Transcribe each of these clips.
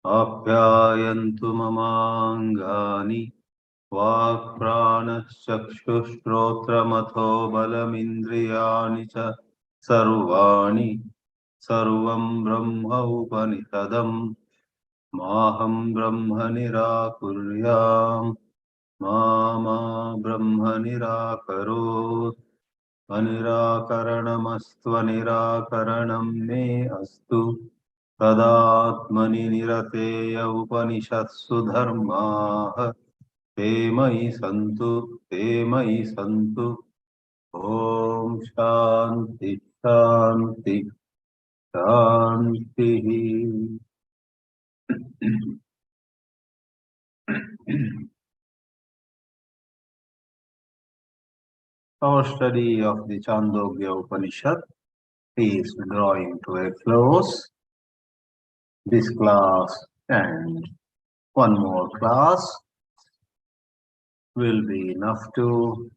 आप्यायन्तु ममाङ्गानि वाक्प्राणश्चक्षुश्रोत्रमथो बलमिन्द्रियाणि च सर्वाणि सर्वं ब्रह्म उपनिषदम् माहं ब्रह्म निराकुर्याम् मा ब्रह्म निराकरोत् अनिराकरणमस्त्वनिराकरणं मे अस्तु तदात्मनि निरतेय उपनिषत्सु धर्माः ते मयि सन्तु ॐ शान्ति शान्ति शान्तिः। Our study of the Chāndogya Upanishad is drawing to a close. This class and one more class will be enough to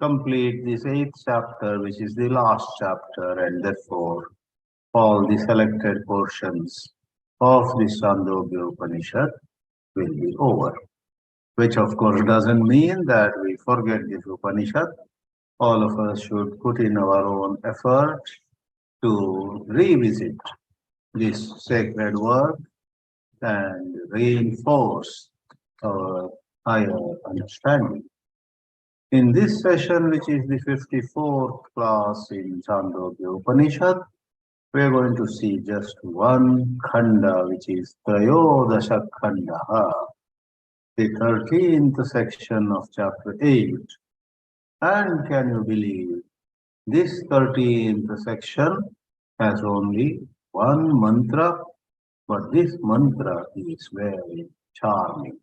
complete this 8th chapter, which is the last chapter, and therefore all the selected portions of the Chāndogya Upanishad will be over. Which of course doesn't mean that we forget this Upanishad. All of us should put in our own effort to revisit this sacred work and reinforce our higher understanding. In this session, which is the 54th class in Chāndogya Upanishad, we are going to see just one khanda, which is Trayodasha Khanda, the 13th section of chapter 8. And can you believe, this 13th section has only one mantra, but this mantra is very charming.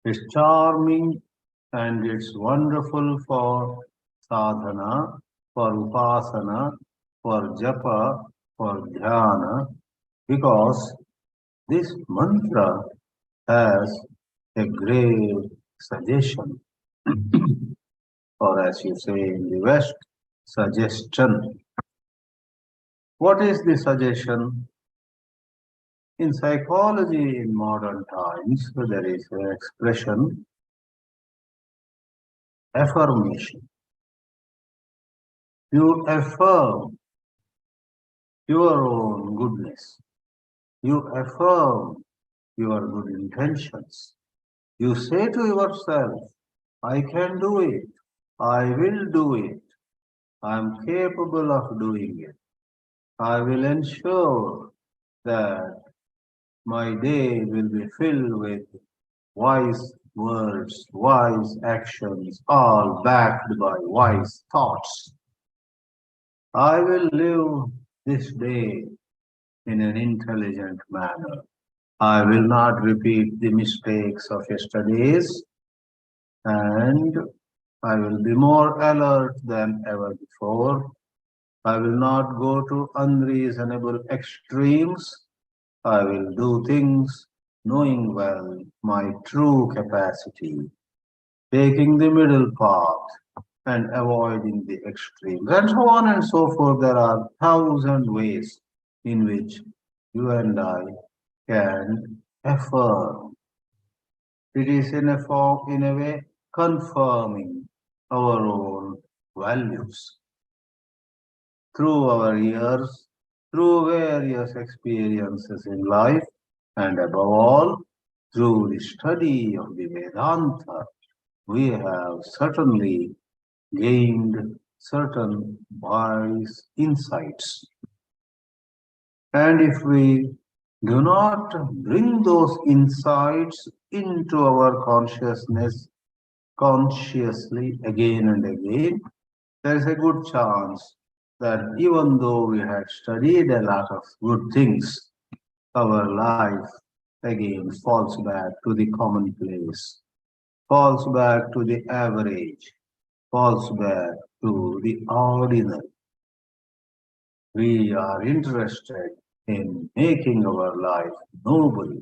It's charming and it's wonderful for sadhana, for upasana, for japa, for dhyana, because this mantra has a great suggestion, or as you say in the West, suggestion. What is the suggestion? In psychology in modern times, there is an expression, affirmation. You affirm your own goodness. You affirm your good intentions. You say to yourself, I can do it. I will do it. I am capable of doing it. I will ensure that my day will be filled with wise words, wise actions, all backed by wise thoughts. I will live this day in an intelligent manner. I will not repeat the mistakes of yesterday's, and I will be more alert than ever before. I will not go to unreasonable extremes. I will do things knowing well my true capacity, taking the middle path and avoiding the extremes, and so on and so forth. There are 1,000 ways in which you and I can affirm. It is in a way confirming our own values through our years, through various experiences in life, and above all, through the study of the Vedanta. We have certainly gained certain wise insights. And if we do not bring those insights into our consciousness consciously again and again, there is a good chance that even though we had studied a lot of good things, our life again falls back to the commonplace, falls back to the average, falls back to the ordinary. We are interested in making our life noble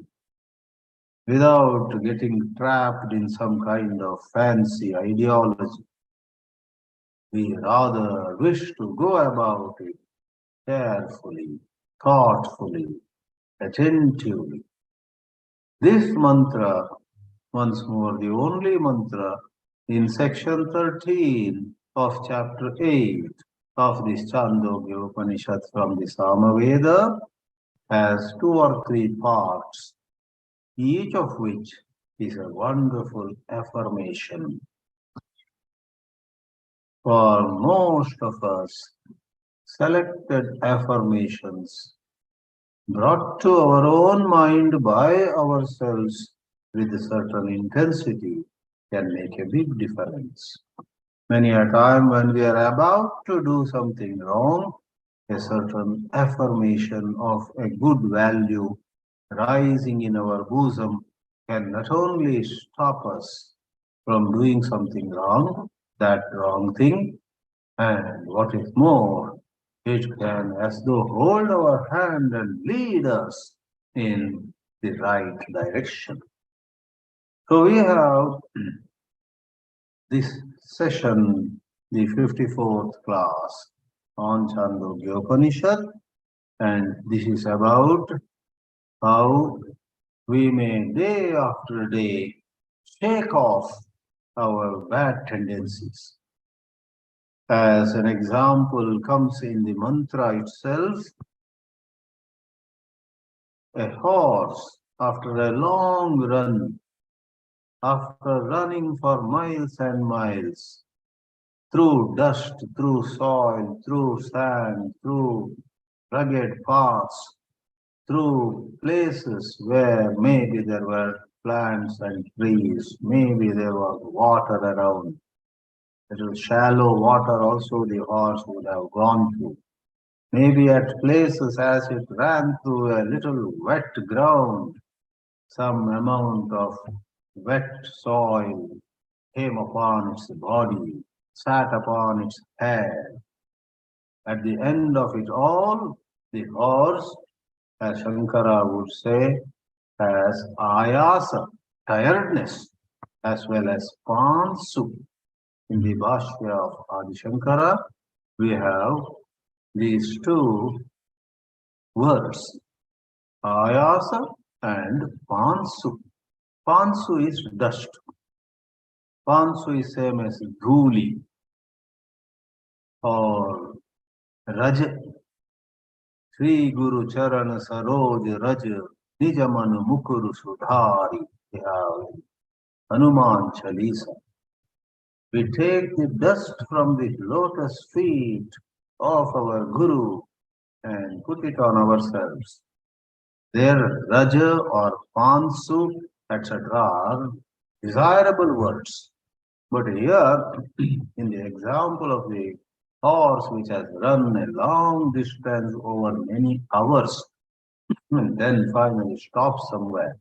without getting trapped in some kind of fancy ideology. We rather wish to go about it carefully, thoughtfully, attentively. This mantra, once more the only mantra in section 13 of chapter 8 of this Chāndogya Upanishad from the Samaveda, has 2 or 3 parts, each of which is a wonderful affirmation. For most of us, selected affirmations brought to our own mind by ourselves with a certain intensity can make a big difference. Many a time when we are about to do something wrong, a certain affirmation of a good value rising in our bosom can not only stop us from doing something wrong, that wrong thing, and what is more, it can as though hold our hand and lead us in the right direction. So we have this session, the 54th class on Chāndogya Upanishad, and this is about how we may day after day shake off our bad tendencies. As an example comes in the mantra itself, a horse after a long run, after running for miles and miles, through dust, through soil, through sand, through rugged paths, through places where maybe there were plants and trees, maybe there was water around. Little shallow water also the horse would have gone through. Maybe at places as it ran through a little wet ground, some amount of wet soil came upon its body, sat upon its head. At the end of it all, the horse, as Shankara would say, has ayasa, tiredness, as well as pansu. In the Bhashya of Adi Shankara, we have these 2 words, ayasa and pansu. Pansu is dust. Pansu is same as dhuli or raj. Sri Guru Charan Saroj Raj Nijaman Mukuru Sudhari. We have Hanuman Chalisa. We take the dust from the lotus feet of our Guru and put it on ourselves. Their Raja or Pansu, etc. are desirable words. But here, in the example of the horse which has run a long distance over many hours and then finally stops somewhere,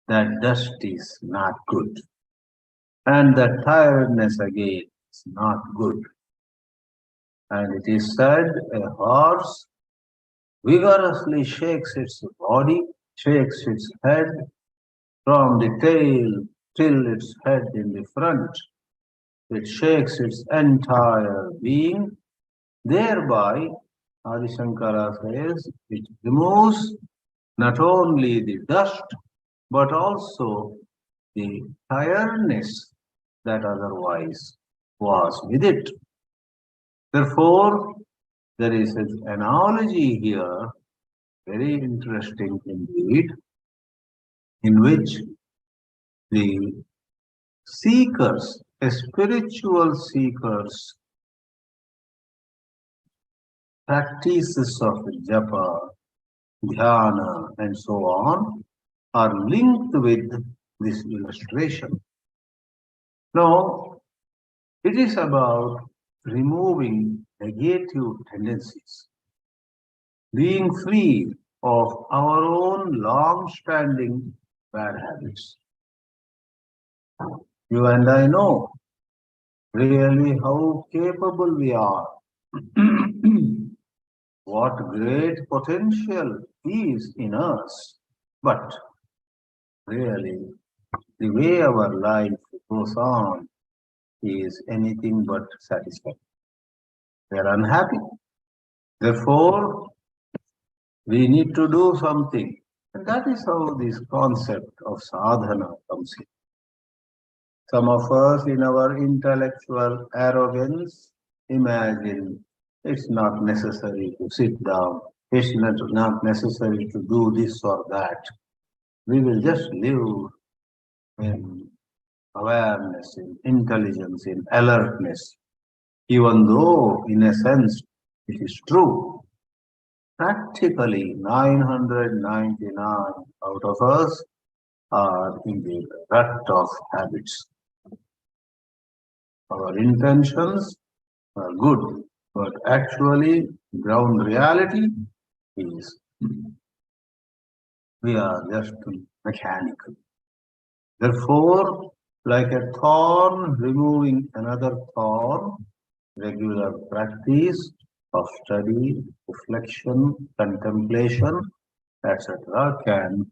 that dust is not good. And that tiredness again is not good. And it is said a horse vigorously shakes its body, shakes its head from the tail till its head in the front. It shakes its entire being. Thereby, Adi Shankara says, it removes not only the dust, but also the tiredness that otherwise was with it. Therefore, there is an analogy here, very interesting indeed, in which the seekers, spiritual seekers, practices of japa, dhyana, and so on, are linked with this illustration. Now, it is about removing negative tendencies, being free of our own long-standing bad habits. You and I know really how capable we are, what great potential is in us, but really the way our life goes on is anything but satisfying. We are unhappy. Therefore, We need to do something. And that is how this concept of sadhana comes in. Some of us, in our intellectual arrogance, imagine it's not necessary to sit down, it's not necessary to do this or that. We will just live in awareness, in intelligence, in alertness, even though, in a sense, it is true. Practically, 999 out of us are in the rut of habits. Our intentions are good, but actually, ground reality is we are just mechanical. Therefore, like a thorn removing another thorn, regular practice of study, reflection, contemplation, etc., can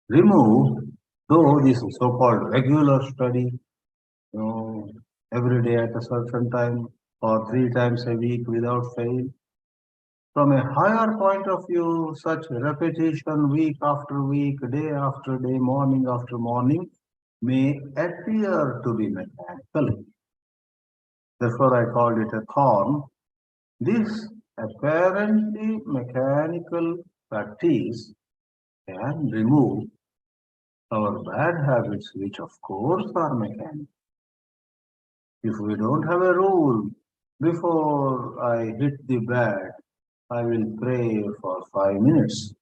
remove, though this so-called regular study, every day at a certain time or 3 times a week without fail. From a higher point of view, such repetition week after week, day after day, morning after morning, may appear to be mechanical. Therefore, I called it a thorn. This apparently mechanical practice can remove our bad habits, which of course are mechanical. If we don't have a rule, before I hit the bed, I will pray for 5 minutes.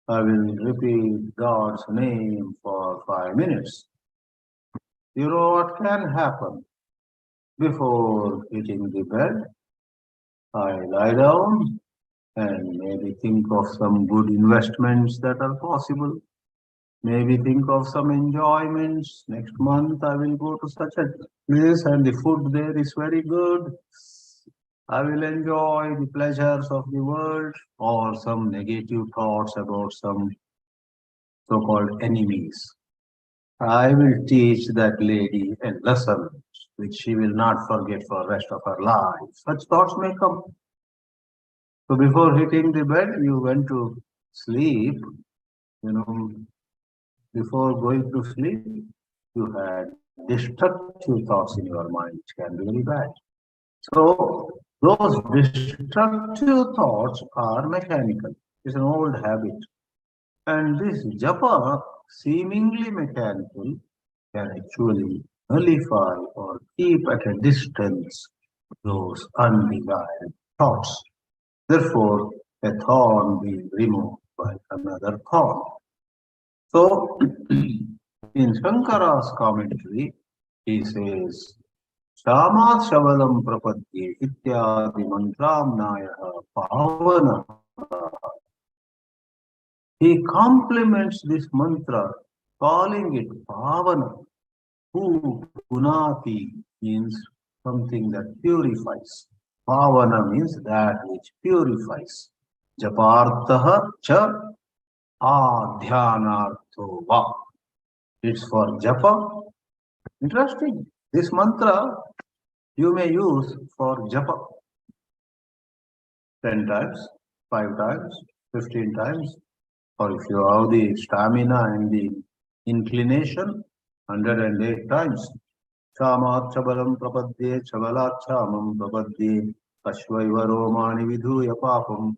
I will repeat God's name for 5 minutes. You know what can happen? Before hitting the bed, I lie down and maybe think of some good investments that are possible. Maybe think of some enjoyments. Next month I will go to such a place and the food there is very good. I will enjoy the pleasures of the world, or some negative thoughts about some so-called enemies. I will teach that lady a lesson which she will not forget for the rest of her life. Such thoughts may come. So before hitting the bed, you went to sleep, you know, before going to sleep, you had destructive thoughts in your mind, which can be very bad. So those destructive thoughts are mechanical. It's an old habit. And this japa, seemingly mechanical, can actually nullify or keep at a distance those undesired thoughts. Therefore, a thorn being removed by another thorn. So, in Shankara's commentary, he says, Shamat Shavalam Prapadye Ityadi Mantramnaya Pavana. He complements this mantra, calling it Pavana. Who Punati means something that purifies. Pavana means that which purifies. Japartaha cha adhyanartho va. It's for japa. Interesting. This mantra you may use for japa 10 times, 5 times, 15 times, or if you have the stamina and the inclination, 108 times. Chamat chabalam prapadye chabalat chamam prapadye ashvaiva romani vidhuya papam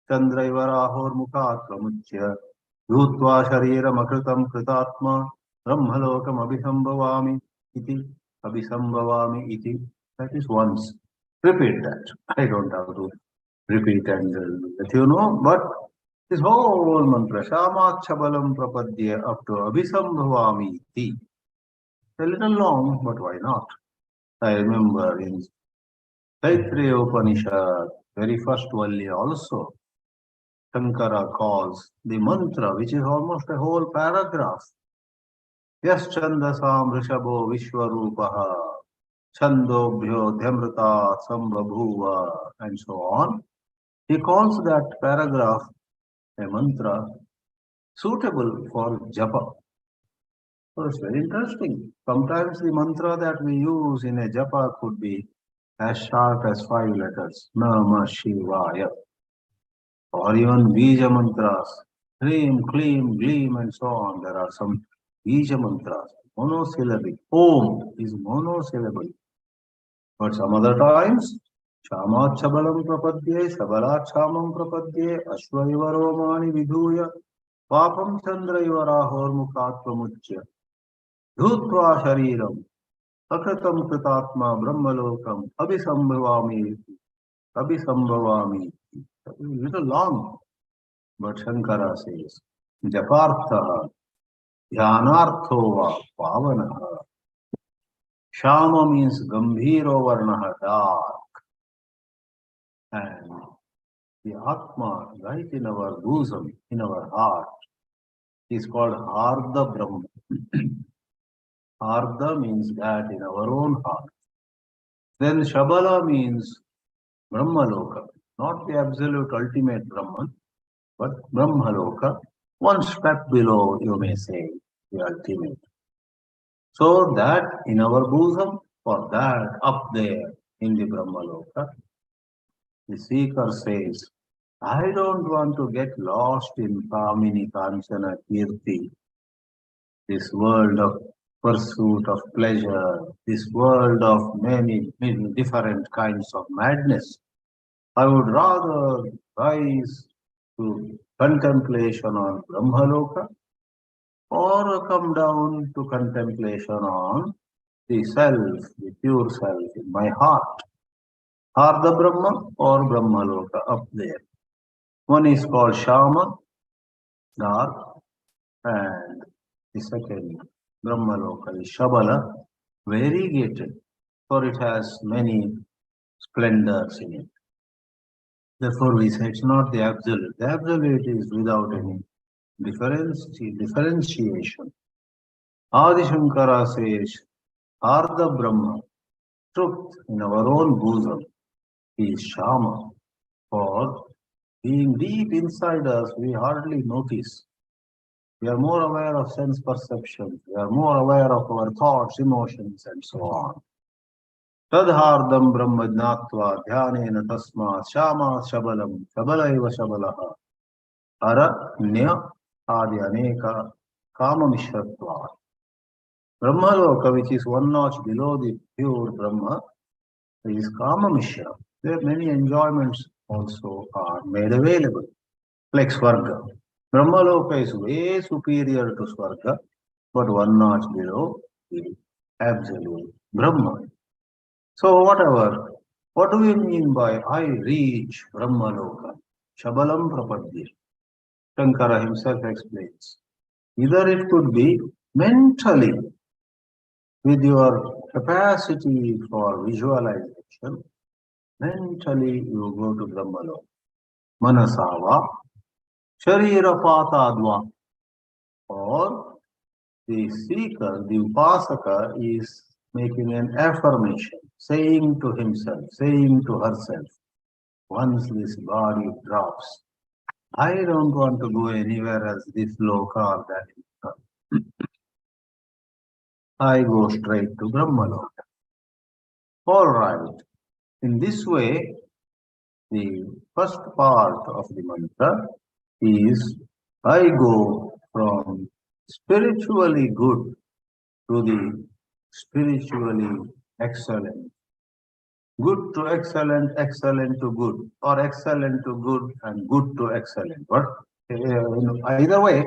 chandraiva rahor mukhat pramuchya dhutva shariram akritam kritatma brahmalokam abhisambhavami iti abhisambhavami iti. That is once. Repeat that. I don't have to repeat and let you know, but this whole mantra, Shamat Chabalam Prapadya up to Abhisambhavami iti. A little long, but why not? I remember in Chāndogya Upanishad, very first valli also, Shankara calls the mantra, which is almost a whole paragraph. Yas Chandasam Rishabho Vishwarupaha, Chāndogya Dhyamrita Sambhabhuva, and so on. He calls that paragraph a mantra suitable for japa. So it's very interesting. Sometimes the mantra that we use in a japa could be as short as 5 letters. Namah Shivaya. or even Bija mantras, Hrim, Klim, Gleam, and so on. There are some Bija mantras, monosyllabic. Om is monosyllabic. But some other times, Shamachabalam prapadye, Sabalachamam prapadye, Ashvaivaro vidhuya, Papam Chandra Ivarahor Mukatvamuchya, Dhutva Shariram, Akritam Kritatma Brahmalokam, Abhisambhavami. A little long, but Shankara says, Japartha, Dhyanartho va Pavanaha. Shama means Gambhiro Varnaha, dark. And the Atma, right in our bosom, in our heart, is called Ardha Brahma. Ardha means that in our own heart. Then Shabala means Brahmaloka, not the absolute ultimate Brahman, but Brahmaloka, one step below, you may say, the ultimate. So that in our bosom, or that up there in the Brahmaloka, the seeker says, I don't want to get lost in Kamini Kanchana Kirti, this world of pursuit of pleasure, this world of many different kinds of madness. I would rather rise to contemplation on Brahmaloka or come down to contemplation on the self, the pure self in my heart. Ardha Brahma or Brahmaloka up there. One is called Shama, dark, and the second Brahmaloka is Shabala, variegated, for it has many splendors in it. Therefore, we say it's not the absolute. The absolute is without any differentiation. Adi Shankara says, Ardha Brahma, truth in our own bosom, is Shama. For being deep inside us, we hardly notice. We are more aware of sense perception. We are more aware of our thoughts, emotions, and so on. Tadhardam Brahma Jnatva Dhyanena Tasma Shama Shabalam Shabalaiva Shabalaha Aranya Adi Aneka Kama Mishratva. Brahmaloka, which is one notch below the pure Brahma, is Kama Mishra. There many enjoyments also are made available, like Swarga. Brahmaloka is way superior to Swarga, but one notch below the absolute Brahma. So whatever, what do we mean by I reach Brahmaloka? Shabalam Prapadya. Shankara himself explains. Either it could be mentally, with your capacity for visualization, mentally you go to Brahmaloka. Manasava, Sharira Patadva. Or the seeker, the upasaka is making an affirmation, saying to himself, saying to herself, once this body drops, I don't want to go anywhere as this loka or that loka. I go straight to Brahmaloka. All right. In this way, the first part of the mantra is I go from spiritually good to the spiritually excellent. Good to excellent, excellent to good, or excellent to good and good to excellent. But either way,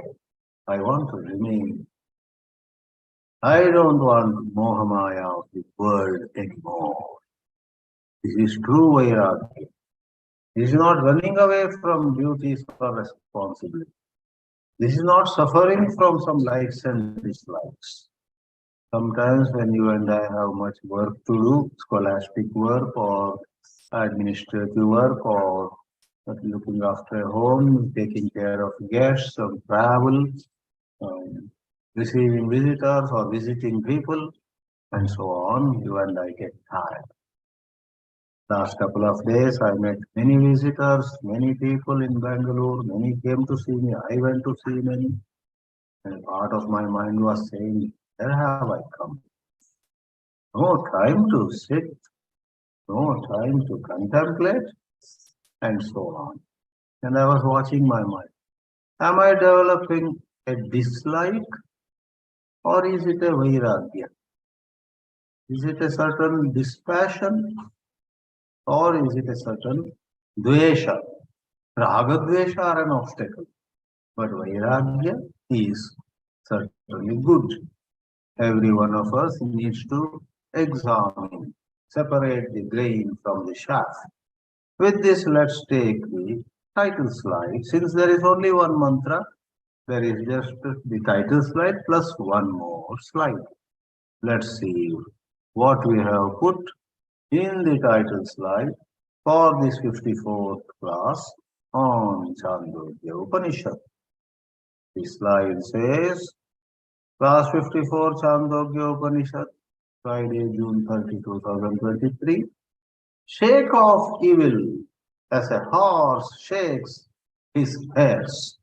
I want to remain. I don't want Mohamaya of the world anymore. This is true Vairagya. This is not running away from duties or responsibility. This is not suffering from some likes and dislikes. Sometimes when you and I have much work to do, scholastic work or administrative work or looking after a home, taking care of guests or travel, receiving visitors or visiting people, and so on, you and I get tired. Last couple of days, I met many visitors, many people in Bangalore, many came to see me, I went to see many, and part of my mind was saying, where have I come? No time to sit, no time to contemplate, and so on. and I was watching my mind. Am I developing a dislike or is it a vairagya? Is it a certain dispassion or is it a certain dvesha? Raga dvesha are an obstacle, but vairagya is certainly good. Every one of us needs to examine, separate the grain from the chaff. With this, let's take the title slide. Since there is only one mantra, there is just the title slide plus one more slide. Let's see what we have put in the title slide for this 54th class on Chāndogya Upanishad. The slide says, Class 54 Chāndogya Upanishad, Friday, June 30, 2023. Shake off evil as a horse shakes his hairs.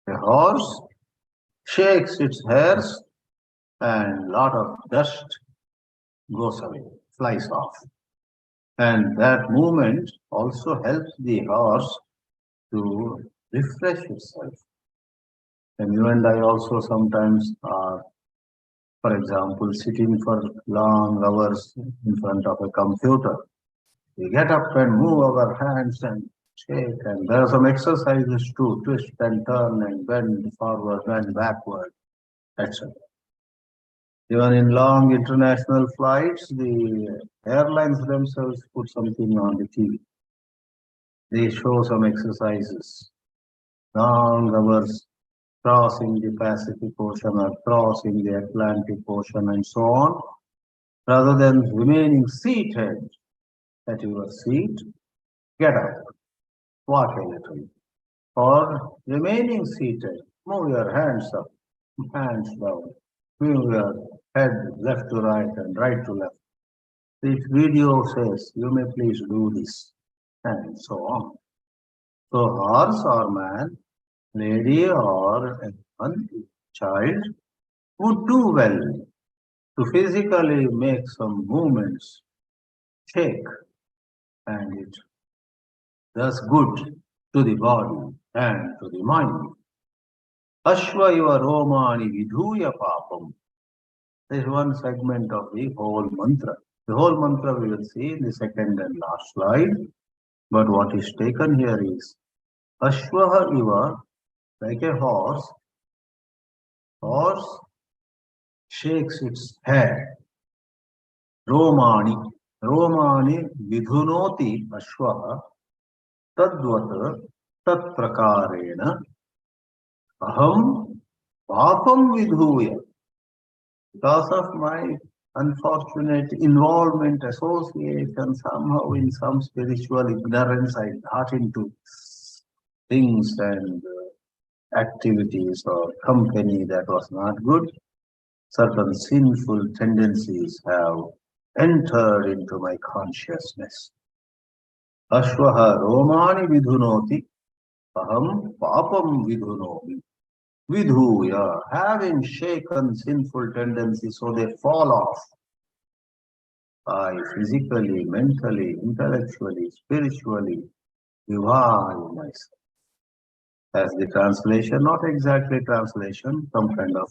A horse shakes its hairs and lot of dust goes away, flies off. And that movement also helps the horse to refresh itself. And you and I also sometimes are, for example, sitting for long hours in front of a computer. We get up and move our hands and shake, and there are some exercises to twist and turn and bend forward and backward, etc. Even in long international flights, the airlines themselves put something on the TV. They show some exercises, long hours crossing the Pacific Ocean or crossing the Atlantic Ocean and so on, rather than remaining seated at your seat, get up, walk a little, or remaining seated, move your hands up, hands down, move your head left to right and right to left. This video says you may please do this, and so on. So horse or man, lady or anyone, child would do well to physically make some movements, shake, and it does good to the body and to the mind. Ashva iva romani vidhuya papam. There is one segment of the whole mantra. The whole mantra we will see in the second and last slide. But what is taken here is Ashvaha iva, like a horse shakes its hair. Romani vidhunoti Ashvaha tadvat tat prakarena aham papam vidhuya. Because of my unfortunate involvement, association, somehow in some spiritual ignorance, I got into things and activities or company that was not good. Certain sinful tendencies have entered into my consciousness. Ashvaha romani vidhunoti, aham papam vidhunomi. Vidhuya, having shaken sinful tendencies so they fall off. I physically, mentally, intellectually, spiritually revive myself. As the translation, not exactly translation, some kind of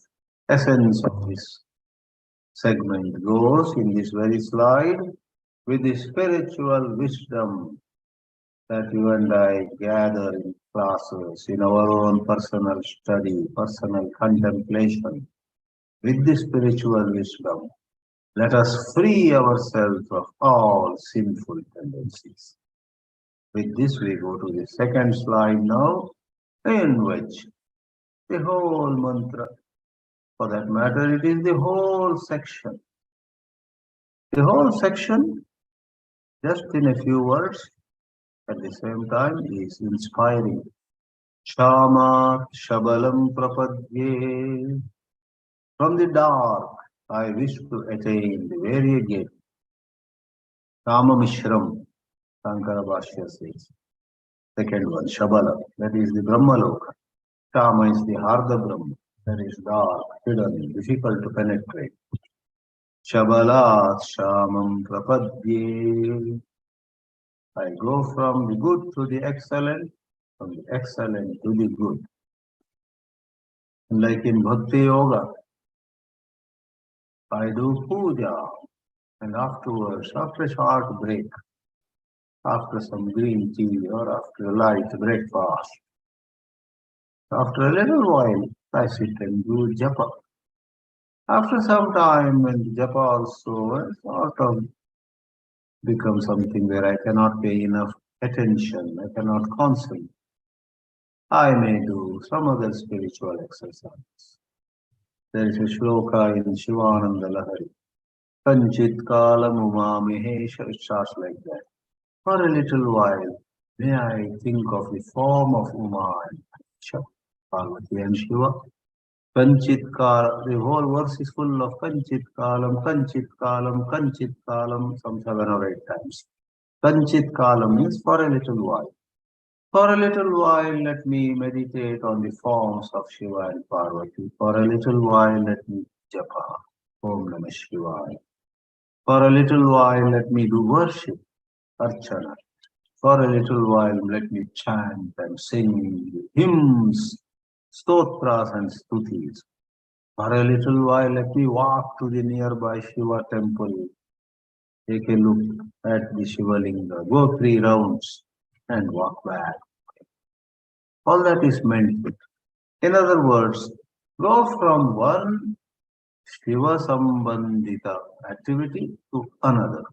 essence of this segment goes in this very slide, with the spiritual wisdom that you and I gather in classes, in our own personal study, personal contemplation. With the spiritual wisdom, let us free ourselves of all sinful tendencies. With this, we go to the second slide now, in which the whole mantra, for that matter, it is the whole section. The whole section, just in a few words, at the same time, is inspiring. Shamat Shabalam Prapadye. From the dark, I wish to attain the very gate. Kama Mishram, Sankara Bhashya says. Second one, Shabala, that is the Brahmaloka. Kama is the Hardha Brahma, that is dark, hidden, difficult to penetrate. Shabalat Shamam Prapadye. I go from the good to the excellent, from the excellent to the good. Like in Bhakti Yoga, I do puja, and afterwards, after a short break, after some green tea or after a light breakfast, after a little while, I sit and do japa. After some time, when the japa also sort of becomes something where I cannot pay enough attention, I cannot concentrate, I may do some other spiritual exercise. There is a shloka in Shivananda Lahari. Kanchit kalam umamihesha, it starts like that. For a little while, may I think of the form of Uma and Shiva, Parvati and Shiva. Kanchit kalam, the whole verse is full of Kanchit kalam, Kanchit kalam, Kanchit kalam, some 7 or 8 times. Kanchit kalam means for a little while. For a little while, let me meditate on the forms of Shiva and Parvati. For a little while, let me japa, Om Namah Shivaya. For a little while, let me do worship, Archana. For a little while, let me chant and sing hymns, stotras and stutis. For a little while, let me walk to the nearby Shiva temple, take a look at the Shiva Linga, go 3 rounds and walk back. All that is meant with. In other words, go from one Shiva Sambandita activity to another.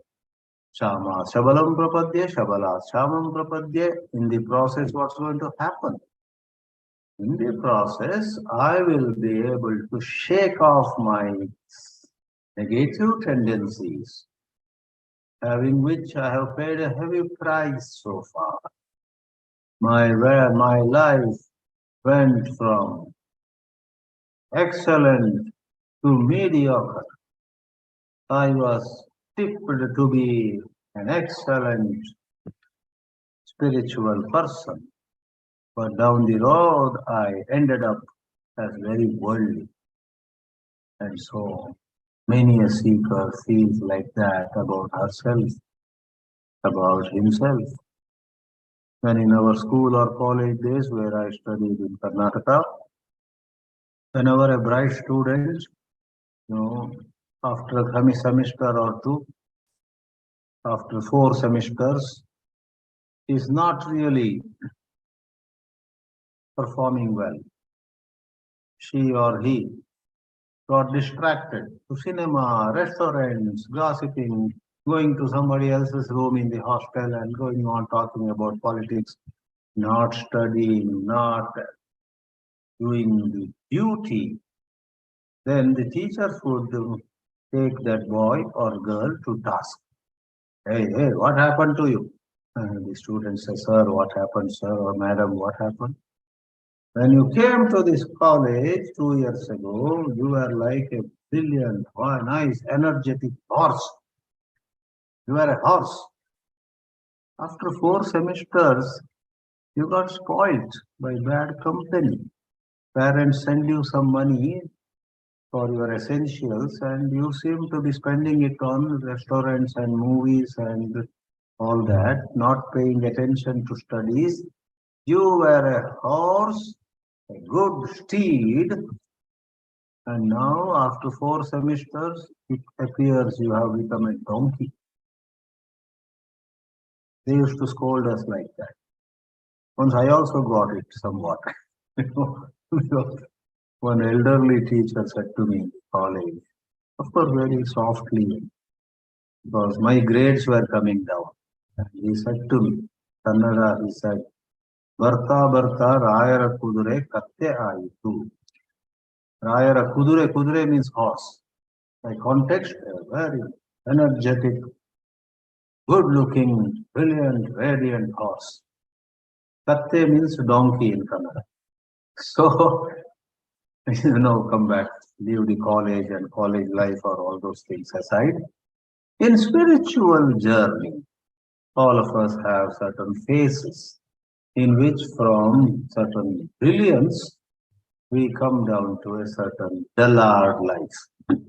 Shama Shabalam Prapadya, Shabala Shamam Prapadya. In the process, what's going to happen? In the process, I will be able to shake off my negative tendencies, having which I have paid a heavy price so far. My life went from excellent to mediocre. I was tipped to be an excellent spiritual person, but down the road I ended up as very worldly. And so many a seeker feels like that about herself, about himself. When in our school or college days where I studied in Karnataka, whenever a bright student, after a semester or two, after 4 semesters, is not really performing well, she or he got distracted to cinema, restaurants, gossiping, going to somebody else's room in the hostel and going on talking about politics, not studying, not doing the duty, then the teachers would take that boy or girl to task. Hey, what happened to you? And the student says, sir, what happened, sir? Or madam, what happened? When you came to this college 2 years ago, you were like a brilliant, nice, energetic horse. You were a horse. After 4 semesters, you got spoiled by bad company. Parents send you some money for your essentials and you seem to be spending it on restaurants and movies and all that, not paying attention to studies. You were a horse, a good steed, and now after 4 semesters, it appears you have become a donkey. They used to scold us like that. Once I also got it somewhat. One elderly teacher said to me in college, of course very softly, because my grades were coming down. And he said to me, Kannada, he said, Barta Barta Rayara Kudure Katte Aitu. Rayara Kudure means horse. By context, a very energetic, good-looking, brilliant, radiant horse. Katte means donkey in Kannada. So, come back, leave the college and college life or all those things aside. In spiritual journey, all of us have certain phases in which from certain brilliance, we come down to a certain dullard life,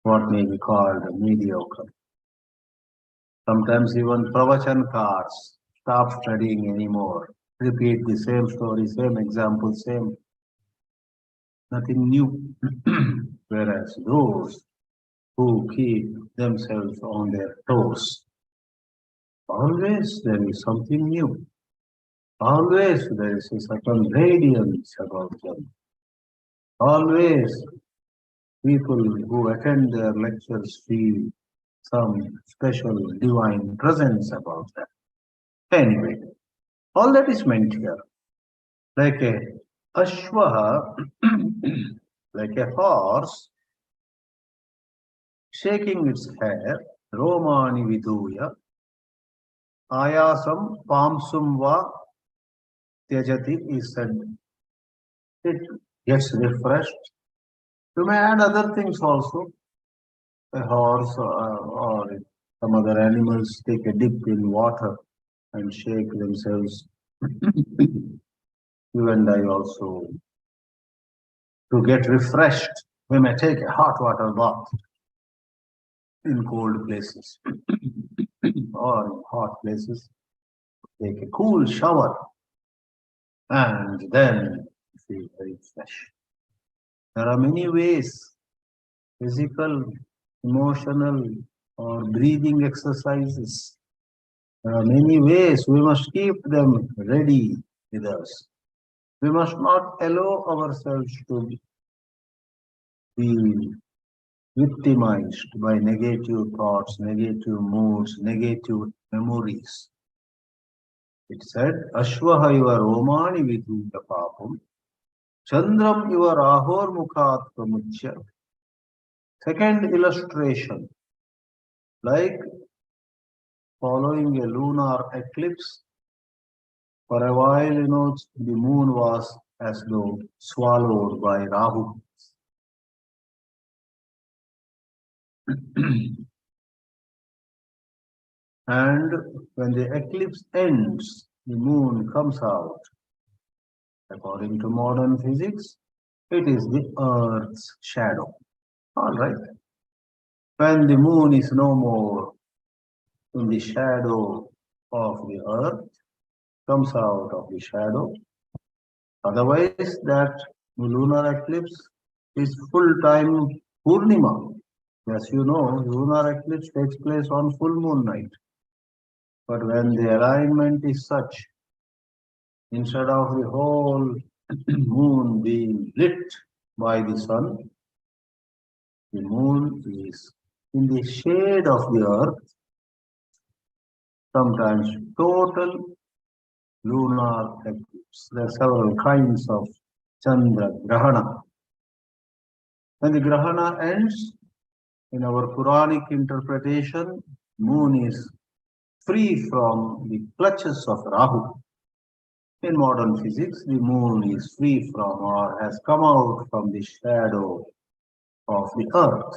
what may be called mediocre. Sometimes even pravachankas stop studying anymore, repeat the same story, same example, same, nothing new. Whereas those who keep themselves on their toes, always there is something new. Always there is a certain radiance about them. Always people who attend their lectures feel some special divine presence about them. Anyway, all that is meant here. Like a ashwaha, like a horse shaking its hair, romani viduya, ayasam pamsum va tyajati is said. It gets refreshed. You may add other things also. A horse or some other animals take a dip in water and shake themselves. You and I also, to get refreshed, we may take a hot water bath in cold places or in hot places, take a cool shower, and then feel very fresh. There are many ways, physical, emotional, or breathing exercises. There are many ways. We must keep them ready with us. We must not allow ourselves to be victimized by negative thoughts, negative moods, negative memories. It said, Ashvaha iva romani vidhuya papam, Chandram iva rahor mukhat pramuchya. Second illustration, like following a lunar eclipse, for a while, the moon was as though swallowed by Rahu. And when the eclipse ends, the moon comes out. According to modern physics, it is the Earth's shadow. All right. When the moon is no more in the shadow of the Earth, comes out of the shadow. Otherwise, that lunar eclipse is full-time Purnima. As you know, lunar eclipse takes place on full moon night. But when the alignment is such, instead of the whole moon being lit by the sun, the moon is in the shade of the earth, sometimes total lunar eclipse. There are several kinds of Chandra Grahana. When the Grahana ends, in our Quranic interpretation, moon is free from the clutches of Rahu. In modern physics, the moon is free from or has come out from the shadow of the earth.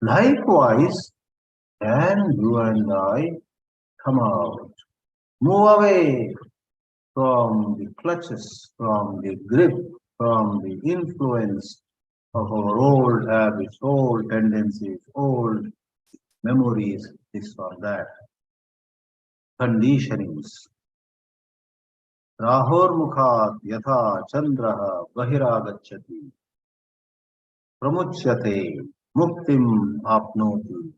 Likewise, can you and I come out, move away from the clutches, from the grip, from the influence of our old habits, old tendencies, old memories, this or that, conditionings. Rahor mukhat yatha chandraha bahiragacchati pramuchyate muktim apnoti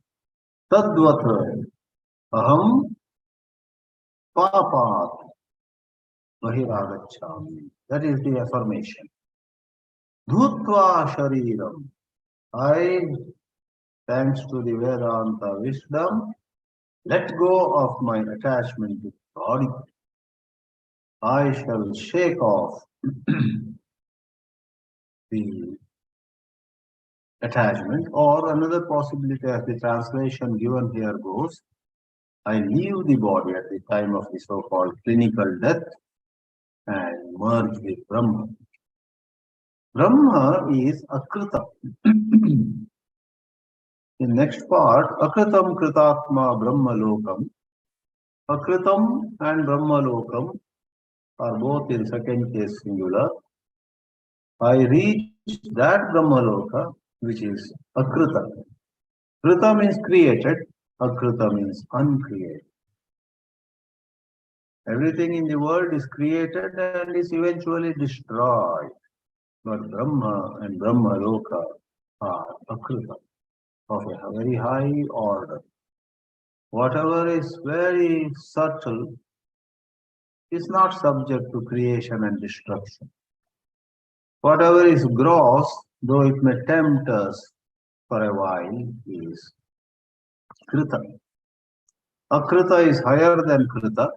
tadvat aham papat bahiragacchami. That is the affirmation. Dhutva shariram. I, thanks to the Vedanta wisdom, let go of my attachment to the body. I shall shake off the attachment, or another possibility as the translation given here goes, I leave the body at the time of the so-called clinical death and merge with Brahma. Brahma is Akrita. In next part, Akritam Kritatma Brahma Lokam. Akritam and Brahma Lokam are both in second case singular. I reach that Brahma Loka which is Akrita. Krita means created, Akrita means uncreated. Everything in the world is created and is eventually destroyed. But Brahma and Brahma Loka are Akrita, of a very high order. Whatever is very subtle is not subject to creation and destruction. Whatever is gross, though it may tempt us for a while, is Krita. Akrita is higher than Krita,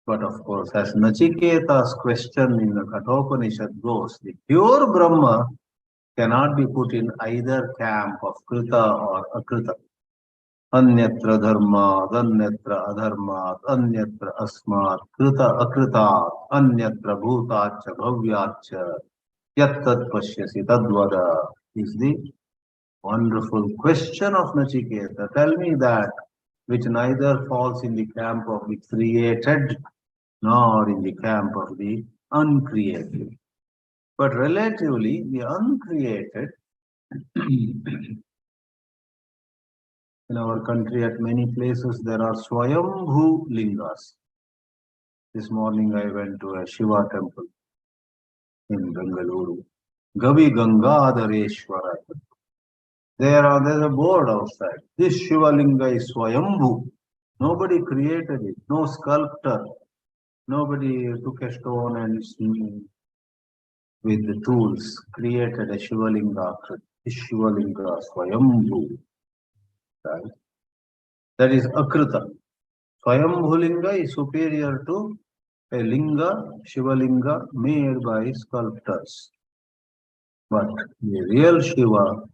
but of course, as Nachiketa's question in the Kathopanishad goes, the pure Brahma cannot be put in either camp of Krita or Akrita. Anyatra dharmat, anyatra adharmat, anyatra asmat, krita akritat, anyatra bhutacha bhavyacha, yattat pashyasi tadvada is the wonderful question of Nachiketa. Tell me that which neither falls in the camp of the created nor in the camp of the uncreated. But relatively, the uncreated in our country, at many places, there are Swayambhu Lingas. This morning I went to a Shiva temple in Bengaluru. Gavi Gangadhareshwara. There's a board outside. This Shiva Linga is Swayambhu. Nobody created it. No sculptor. Nobody took a stone and with the tools created a Shiva Linga. This Shiva Linga Swayambhu. Right? That is Akrita. Swayambhulinga is superior to a linga, Shiva Linga, made by sculptors. But the real Shiva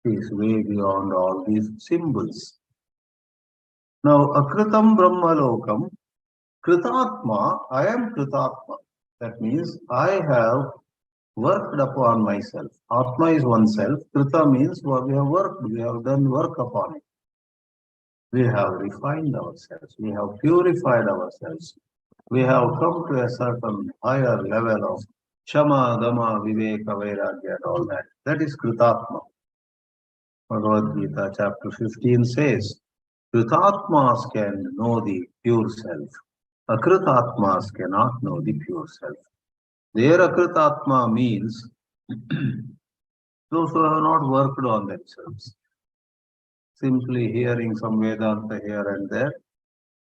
is way beyond all these symbols. Now, Akritam Brahmalokam, Kritatma, I am Kritatma. That means I have worked upon myself. Atma is oneself. Krita means we have worked, we have done work upon it. We have refined ourselves. We have purified ourselves. We have come to a certain higher level of Shama, Dama, Viveka, Vairagya and all that. That is Kritatma. Bhagavad Gita chapter 15 says, Kritatmas can know the pure self. Akritatmas cannot know the pure self. Their Akritatma means those who have not worked on themselves. Simply hearing some Vedanta here and there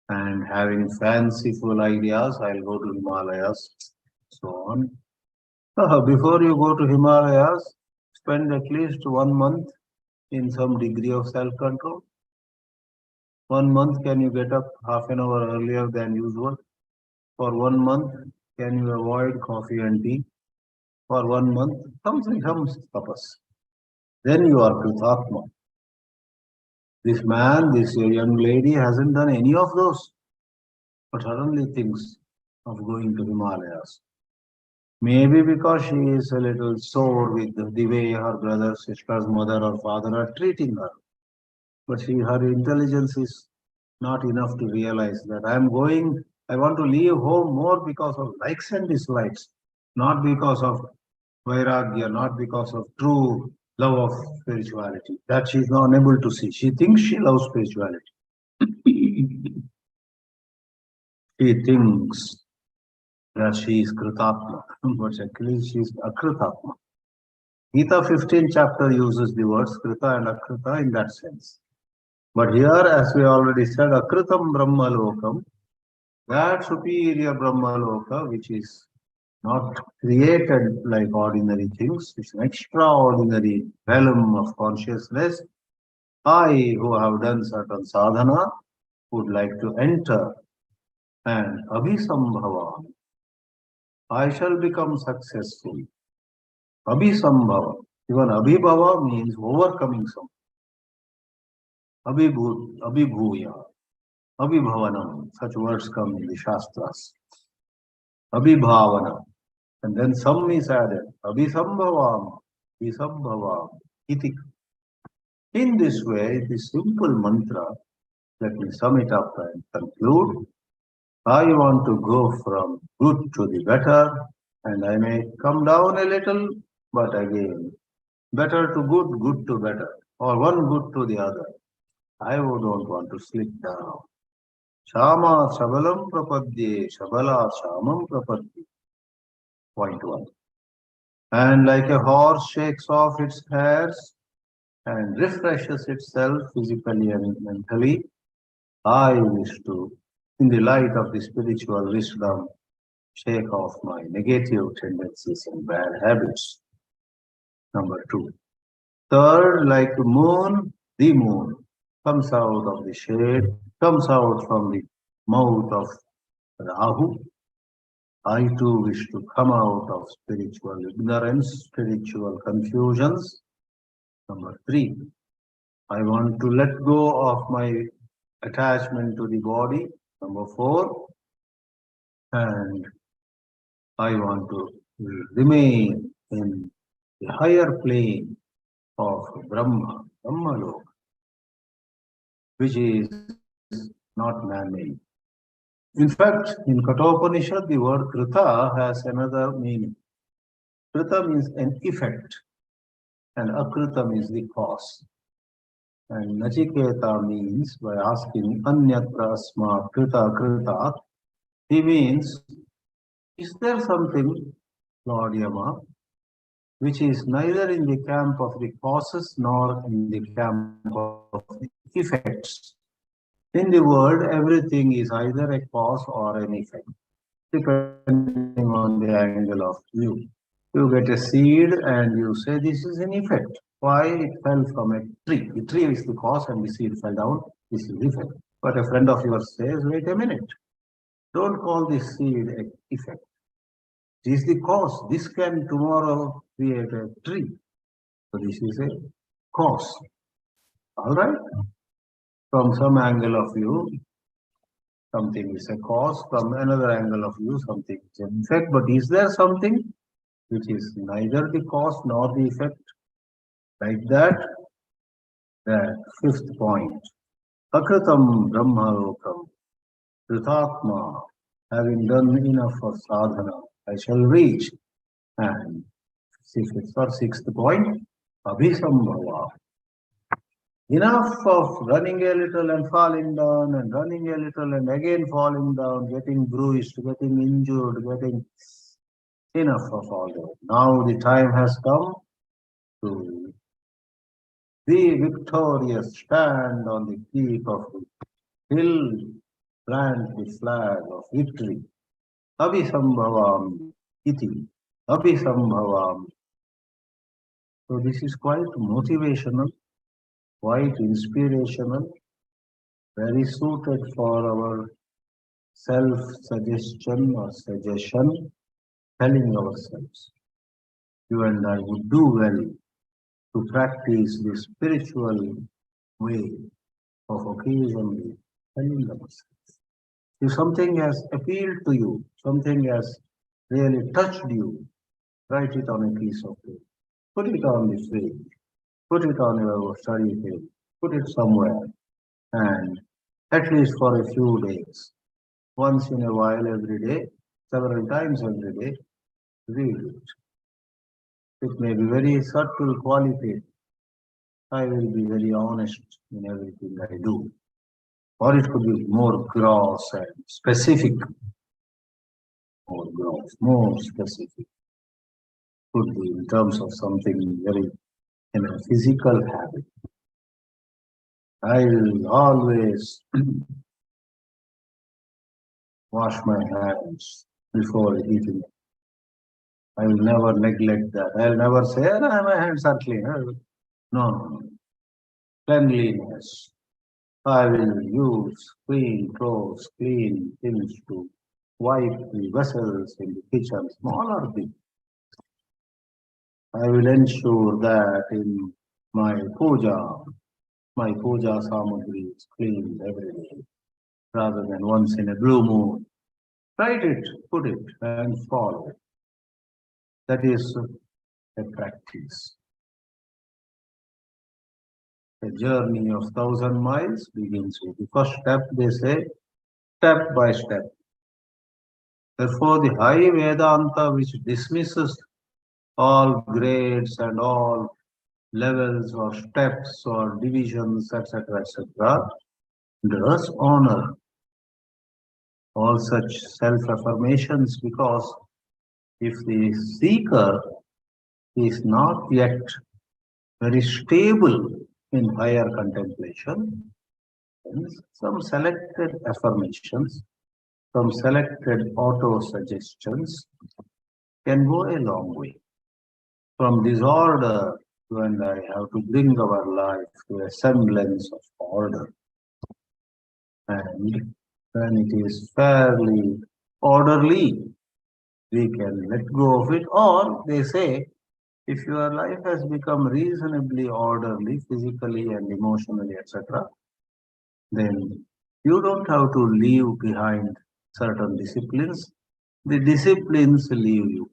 and having fanciful ideas, I'll go to Himalayas, so on. Before you go to Himalayas, spend at least 1 month in some degree of self-control. 1 month, can you get up half an hour earlier than usual? For 1 month, can you avoid coffee and tea? For 1 month, some tapas. Then you are Kritatma. This man, this young lady hasn't done any of those, but suddenly thinks of going to Himalayas. Maybe because she is a little sore with the way her brother, sister's mother or father are treating her. But her intelligence is not enough to realize that I want to leave home more because of likes and dislikes, not because of vairagya, not because of true love of spirituality. That she is not unable to see. She thinks she loves spirituality. She thinks that she is Kritatma, but actually she is Akritatma. Gita 15 chapter uses the words Krita and Akrita in that sense. But here, as we already said, Akritam Brahmalokam, that superior Brahmaloka, which is not created like ordinary things, it's an extraordinary realm of consciousness. I, who have done certain sadhana, would like to enter, and Abhisambhava, I shall become successful. Abhisambhava, even Abhibhava means overcoming something. Abhibhuya, Abhibhavanam, such words come in the Shastras. Abhibhavana, and then some is added. Abhisambhavam, Abhisambhavam, iti. In this way, the simple mantra, let me sum it up and conclude. I want to go from good to the better, and I may come down a little, but again, better to good, good to better, or one good to the other. I don't want to slip down. Shama Shabalam Prapadye, Shabala Shamam Prapadye. Point one. And like a horse shakes off its hairs and refreshes itself physically and mentally, I wish to, in the light of the spiritual wisdom, shake off my negative tendencies and bad habits. Number two. Third, like the moon comes out of the shade, comes out from the mouth of Rahu. I too wish to come out of spiritual ignorance, spiritual confusions. Number three, I want to let go of my attachment to the body. Number four, and I want to remain in the higher plane of Brahma which is not man-made. In fact, in Kathopanishad, the word Krita has another meaning. Krita means an effect, and Akrita means the cause. And Nachiketa means, by asking Anyatra Asma Krita Krita, he means, is there something, Lord Yama, which is neither in the camp of the causes nor in the camp of the effects? In the world, everything is either a cause or an effect, depending on the angle of view. You get a seed and you say this is an effect. Why? It fell from a tree. The tree is the cause and the seed fell down. This is effect. But a friend of yours says, wait a minute. Don't call this seed an effect. It is the cause. This can tomorrow create a tree. So this is a cause. All right? From some angle of view, something is a cause. From another angle of view, something is an effect. But is there something which is neither the cause nor the effect? Like that, that fifth point. Akritam Brahmalokam, Kritatma, having done enough for sadhana, I shall reach. And fifth or sixth point, Abhisambhava. Enough of running a little and falling down and running a little and again falling down, getting bruised, getting injured, getting enough of all that. Now the time has come to be victorious, stand on the peak of the hill, plant the flag of victory. Abhisambhavam iti. Abhisambhavam. So this is quite motivational, quite inspirational, very suited for our self-suggestion or suggestion, telling ourselves, you and I would do well to practice the spiritual way of occasionally telling ourselves. If something has appealed to you, something has really touched you, write it on a piece of paper, put it on the fridge, put it on your study table, put it somewhere, and at least for a few days, once in a while every day, several times every day, read it. It may be very subtle, qualitative. I will be very honest in everything I do. Or it could be more gross and specific. More gross, more specific. Could be in terms of something very, physical habit. I will always wash my hands before eating. I will never neglect that. I will never say, my hands are clean. No. Cleanliness. I will use clean clothes, clean things to wipe the vessels in the kitchen, small or big. I will ensure that in my puja samagri is cleaned every day, rather than once in a blue moon. Write it, put it, and follow it. That is a practice. A journey of 1,000 miles begins with the first step, they say, step by step. Therefore, the high Vedanta, which dismisses all grades and all levels or steps or divisions, etc., etc., does honor all such self-affirmations, because if the seeker is not yet very stable in higher contemplation, then some selected affirmations, some selected auto-suggestions can go a long way. From disorder, you and I have to bring our life to a semblance of order. And when it is fairly orderly, we can let go of it. Or they say, if your life has become reasonably orderly, physically and emotionally, etc., then you don't have to leave behind certain disciplines. The disciplines leave you.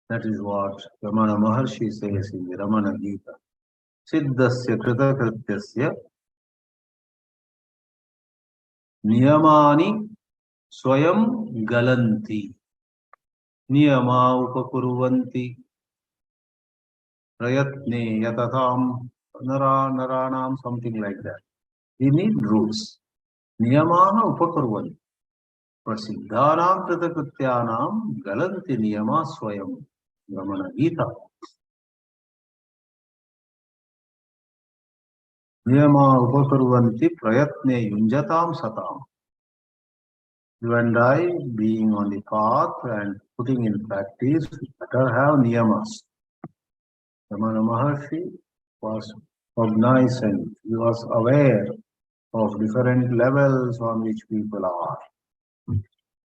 That is what Ramana Maharshi says in the Ramana Gita. Siddhasya kritakrityasya niyamani swayam galanti. Niyama upakurvanti prayatne yatatam naranam, something like that. We need rules. Niyamaha upakurvanti. Prasiddhanam kritakrityanam galanti niyama swayam. Ramana Gita. Niyama upakurvanti prayatne yunjatam satam. You and I, being on the path and putting in practice, better have niyamas. Ramana Maharshi was cognizant, he was aware of different levels on which people are.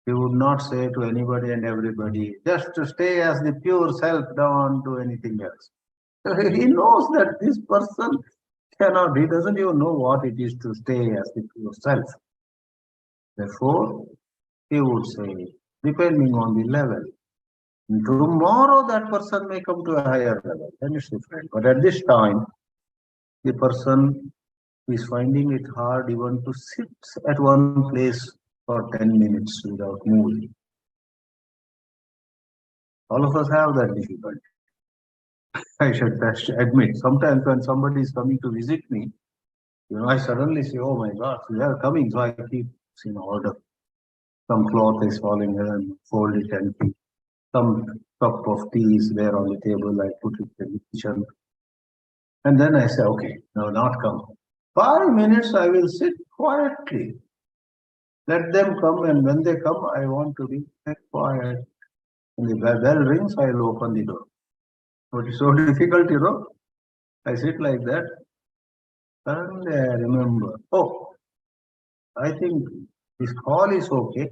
He would not say to anybody and everybody, just to stay as the pure self, don't do anything else. He knows that this person cannot, he doesn't even know what it is to stay as the pure self. Therefore, he would say, depending on the level, tomorrow that person may come to a higher level, then it's different. But at this time, the person is finding it hard even to sit at one place for 10 minutes without moving. All of us have that difficulty. I should admit, sometimes when somebody is coming to visit me, I suddenly say, oh my God, they are coming, so I keep in order. Some cloth is falling and fold it and keep. Some cup of tea is there on the table, I put it in the kitchen. And then I say, okay, no, not come. 5 minutes I will sit quietly. Let them come, and when they come, I want to be quiet. When the bell rings, I will open the door. But it's so difficult, I sit like that. Suddenly I remember, oh, I think this hall is okay,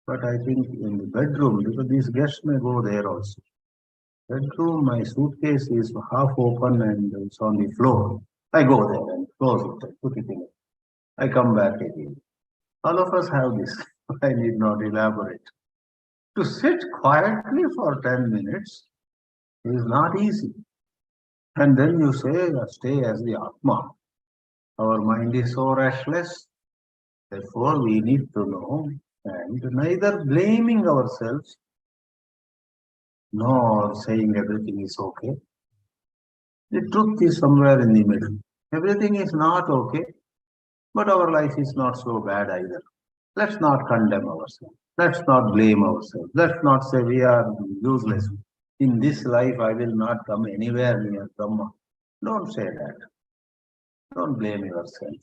but I think in the bedroom, because these guests may go there also. Bedroom, my suitcase is half open and it's on the floor. I go there and close it, and put it in. I come back again. All of us have this. I need not elaborate. To sit quietly for 10 minutes is not easy. And then you say, stay as the Atma. Our mind is so restless. Therefore, we need to know, and neither blaming ourselves nor saying everything is okay. The truth is somewhere in the middle. Everything is not okay, but our life is not so bad either. Let's not condemn ourselves. Let's not blame ourselves. Let's not say we are useless. In this life, I will not come anywhere near Brahma. Don't say that. Don't blame yourself.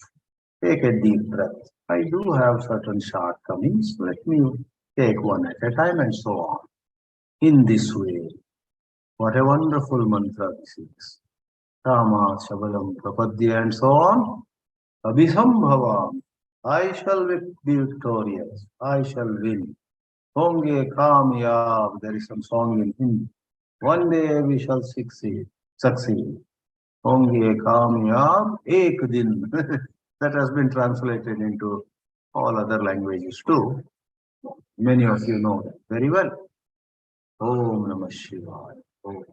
Take a deep breath. I do have certain shortcomings. Let me take one at a time and so on. In this way, what a wonderful mantra this is. Kama Shabalam Prapadya and so on. Abhisambhavam. I shall be victorious. I shall win. Honge Kamyab. There is some song in Hindi. One day we shall succeed. Honge Kamyab Ek Din. That has been translated into all other languages too. Many of you know that very well. Om Namah Shivaya. Om.